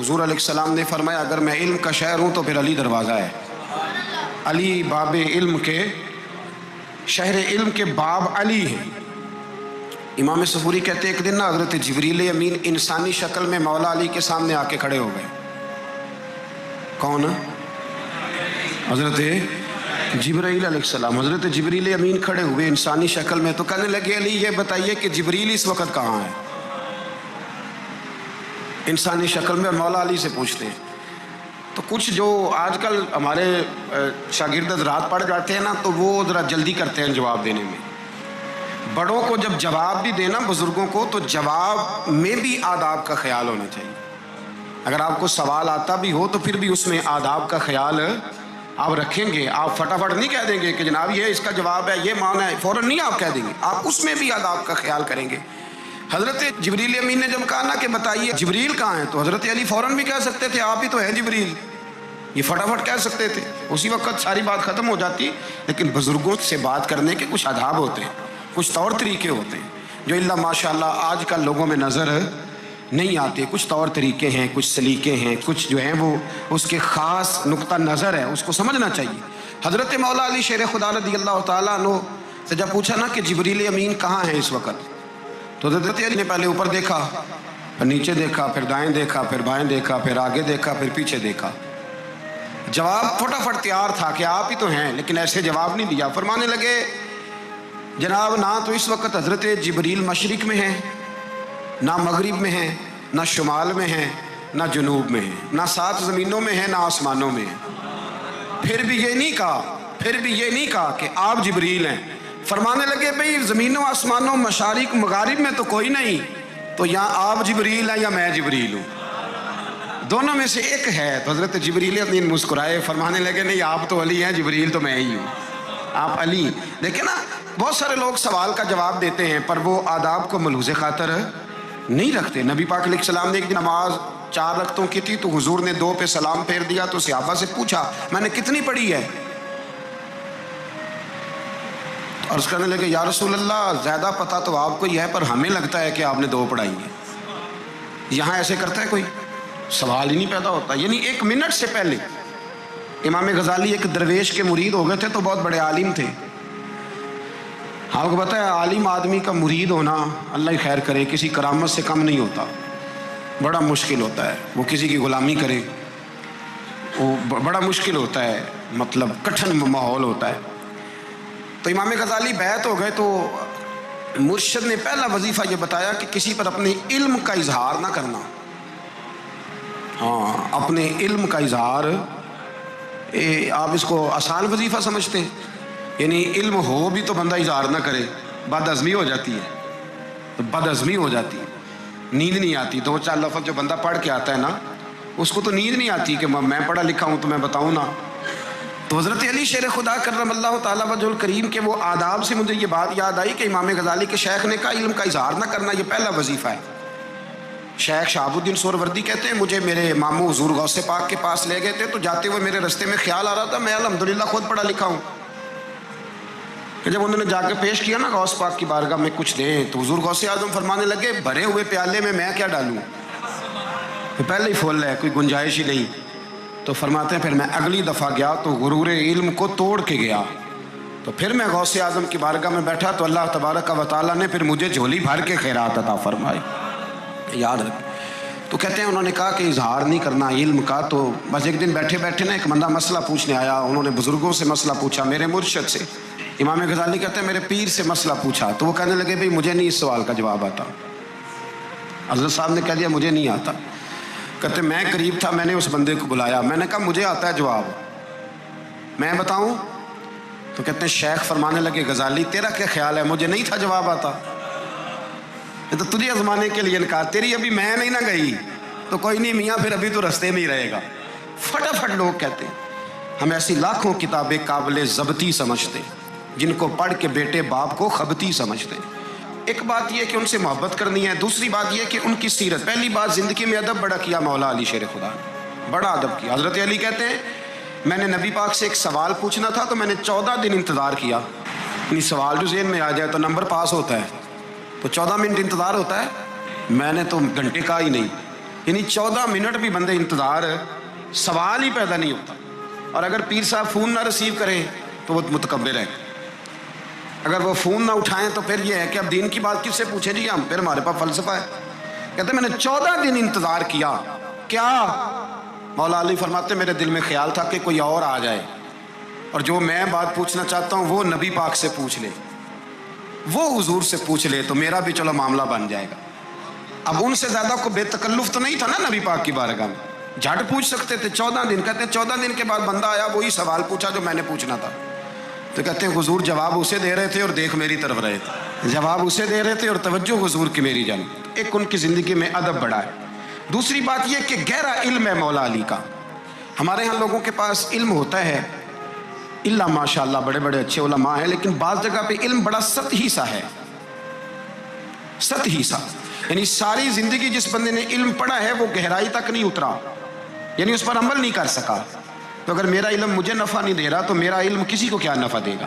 हुजूर अलैहिस्सलाम ने फरमाया अगर मैं इल्म का शहर हूँ तो फिर अली दरवाज़ा है। अली बाब इल्म के, शहर इल्म के बाब अली है। इमाम सफूरी कहते हैं एक दिन ना हज़रत जिब्रील अमीन इंसानी शक्ल में मौला अली के सामने आके खड़े हो गए। कौन? हज़रत जिब्रील अलैहिस्सलाम। हज़रत जिब्रील अमीन खड़े हुए इंसानी शक्ल में, तो कहने लगे अली ये बताइए कि जिब्रील इस वक्त कहाँ है? इंसानी शक्ल में मौला अली से पूछते हैं। तो कुछ जो आजकल हमारे शागिर्द रात पढ़ जाते हैं ना, तो वो ज़रा जल्दी करते हैं जवाब देने में। बड़ों को जब जवाब भी देना बुज़ुर्गों को, तो जवाब में भी आदाब का ख्याल होना चाहिए। अगर आपको सवाल आता भी हो तो फिर भी उसमें आदाब का ख्याल आप रखेंगे। आप फटाफट नहीं कह देंगे कि जनाब ये इसका जवाब है, ये माना है, फ़ौरन नहीं आप कह देंगे, आप उसमें भी आदाब का ख्याल करेंगे। हज़रत जिब्रील अमीन ने जब कहा ना कि बताइए जिब्रील कहाँ है, तो हज़रत अली फ़ौरन भी कह सकते थे आप ही तो हैं जिब्रील, ये फटाफट कह सकते थे, उसी वक्त सारी बात ख़त्म हो जाती। लेकिन बुज़ुर्गों से बात करने के कुछ आदाब होते हैं, कुछ तौर तरीके होते हैं जो इल्ला माशाअल्लाह आजकल लोगों में नज़र नहीं आते। कुछ तौर तरीके हैं, कुछ सलीके हैं, कुछ जो हैं वो उसके ख़ास नुक्ता नज़र है, उसको समझना चाहिए। हज़रत मौला अली शेर खुदा रज़ियल्लाहु ताला अन्हु से जब पूछा ना कि जिब्रील अमीन कहाँ है इस वक्त, तो हज़रत अली ने पहले ऊपर देखा, फिर नीचे देखा, फिर दाएँ देखा, फिर बाएँ देखा, फिर आगे देखा, फिर पीछे देखा। जवाब फटाफट तैयार था कि आप ही तो हैं, लेकिन ऐसे जवाब नहीं दिया। फरमाने लगे जनाब ना तो इस वक्त हज़रत जिब्रील मशरिक़ में है, ना मगरिब में है, ना शुमाल में है, ना जुनूब में है, ना 7 ज़मीनों में है, ना आसमानों में है। फिर भी ये नहीं कहा कि आप जिब्रील हैं। फरमाने लगे भाई ज़मीनों आसमानों मशारिक मगारिब में तो कोई नहीं, तो यहाँ आप जिब्रील हैं या मैं जिब्रील हूँ, दोनों में से एक है। तो हज़रत जिब्रील अमीन मुस्कुराए, फरमाने लगे नहीं आप तो अली हैं, जिब्रील तो मैं ही हूँ, आप अली। देखिए ना बहुत सारे लोग सवाल का जवाब देते हैं पर वो आदाब को मलूज़ खातर नहीं रखते। नबी पाक अलैहिस्सलाम ने एक दिन नमाज 4 रकतों की थी, तो हुजूर ने 2 पे सलाम फेर दिया, तो सहाबा से पूछा मैंने कितनी पढ़ी है? तो अर्ज़ करने लगे या रसूल अल्लाह ज़्यादा पता तो आपको ही है, पर हमें लगता है कि आपने 2 पढ़ाई है। यहाँ ऐसे करता है कोई? सवाल ही नहीं पैदा होता। यानी 1 मिनट से पहले इमाम गज़ाली एक दरवेश के मुरीद हो गए थे, तो बहुत बड़े आलिम थे। आपको पता है आलिम आदमी का मुरीद होना, अल्लाह ही खैर करे, किसी करामत से कम नहीं होता, बड़ा मुश्किल होता है। वो किसी की ग़ुलामी करे, वो बड़ा मुश्किल होता है, मतलब कठिन माहौल होता है। तो इमाम गज़ाली बैत हो गए, तो मुर्शिद ने पहला वजीफ़ा ये बताया कि किसी पर अपने इल्म का इजहार ना करना। हाँ, अपने इल्म का इजहार, आप इसको आसान वजीफ़ा समझते हैं, यानी इल्म हो भी तो बंदा इजहार ना करे, बदअज़मी हो जाती है, तो बदअज़मी हो जाती है, नींद नहीं आती। 2-4 लफ्ज़ जो बंदा पढ़ के आता है ना, उसको तो नींद नहीं आती कि मैं पढ़ा लिखा हूँ तो मैं बताऊँ ना। तो हज़रत अली शेर खुदा करमल्लाहु ताला वजहुल करीम के वो आदाब से मुझे ये बात याद आई कि इमाम गज़ाली के शेख ने कहा इल्म का इजहार ना करना, ये पहला वजीफ़ा है। शेख शहाबुद्दीन सोहरवर्दी कहते हैं मुझे मेरे मामू हुज़ूर गौसे पाक के पास ले गए थे, तो जाते हुए मेरे रास्ते में ख्याल आ रहा था मैं अल्हम्दुलिल्लाह खुद पढ़ा लिखा हूँ। जब उन्होंने जाके पेश किया ना गौस पाक की बारगाह में कुछ दें, तो हुज़ूर गौसे आज़म फरमाने लगे भरे हुए प्याले में मैं क्या डालूँ, तो पहले ही फुल है, कोई गुंजाइश ही नहीं। तो फरमाते हैं फिर मैं अगली दफ़ा गया तो गुरूर इल्म को तोड़ के गया, तो फिर मैं गौसे आज़म की बारगाह में बैठा तो अल्लाह तबारक व तआला ने फिर मुझे झोली भर के खैरात अता फरमाए, याद रख। तो कहते हैं उन्होंने कहा कि इजहार नहीं करना इल्म का। तो बस एक दिन बैठे बैठे ना एक बंदा मसला पूछने आया, उन्होंने बुज़ुर्गों से मसला पूछा, मेरे मुर्शिद से। इमाम गज़ाली कहते हैं मेरे पीर से मसला पूछा, तो वो कहने लगे भाई मुझे नहीं इस सवाल का जवाब आता। हज़रत साहब ने कह दिया मुझे नहीं आता। कहते मैं करीब था, मैंने उस बंदे को बुलाया, मैंने कहा मुझे आता है जवाब, मैं बताऊं? तो कहते हैं शेख फरमाने लगे गज़ाली तेरा क्या ख्याल है, मुझे नहीं था जवाब आता, ये तो तुझे आजमाने के लिए इनकार, तेरी अभी मैं नहीं ना गई तो कोई नहीं मियाँ, फिर अभी तो रास्ते में ही रहेगा। फटाफट लोग कहते हैं हम ऐसी लाखों किताबें काबिल ज़ब्ती समझते, जिनको पढ़ के बेटे बाप को खबती समझते। एक बात यह कि उनसे मोहब्बत करनी है, दूसरी बात यह कि उनकी सीरत, पहली बात ज़िंदगी में अदब बड़ा किया मौला अली शेर खुदा ने, बड़ा अदब किया। हज़रत अली कहते हैं मैंने नबी पाक से एक सवाल पूछना था तो मैंने 14 दिन इंतज़ार किया। यानी सवाल जो ज़हन में आ जाए तो नंबर पास होता है, तो 14 मिनट इंतज़ार होता है, मैंने तो घंटे का ही नहीं, یعنی 14 منٹ بھی بندے انتظار، سوال ہی پیدا نہیں ہوتا. اور اگر پیر صاحب فون نہ ریسیو کریں تو وہ متکبر ہے، اگر وہ فون نہ اٹھائیں تو پھر یہ ہے کہ اب دین کی بات کس سے پوچھیں جی ہم، پھر ہمارے پاس فلسفہ ہے. کہتے ہیں میں نے 14 دن انتظار کیا. کیا؟ مولا علی فرماتے میرے دل میں خیال تھا کہ کوئی اور آ جائے اور جو میں بات پوچھنا چاہتا ہوں وہ نبی پاک سے پوچھ لے، وہ حضور سے پوچھ لے تو میرا بھی چلو معاملہ بن جائے گا. اب ان سے زیادہ کو بے تکلف تو نہیں تھا نا نبی پاک کی بارگاہ میں، جھٹ پوچھ سکتے تھے. 14 دن، کہتے ہیں 14 دن کے بعد بندہ آیا، وہی سوال پوچھا جو میں نے پوچھنا تھا. تو کہتے ہیں حضور جواب اسے دے رہے تھے اور دیکھ میری طرف رہے تھے، جواب اسے دے رہے تھے اور توجہ حضور کی میری جانب. ایک ان کی زندگی میں ادب بڑا ہے. دوسری بات یہ کہ گہرا علم ہے مولا علی کا. ہمارے ہاں لوگوں کے پاس علم ہوتا ہے، اللہ ماشاء اللہ بڑے بڑے اچھے علماء ہیں، لیکن بعض جگہ پہ علم بڑا سطحی سا ہے، سطحی سا. یعنی ساری زندگی جس بندے نے علم پڑھا ہے وہ گہرائی تک نہیں اترا، یعنی اس پر عمل نہیں کر سکا. تو اگر میرا علم مجھے نفع نہیں دے رہا تو میرا علم کسی کو کیا نفع دے گا؟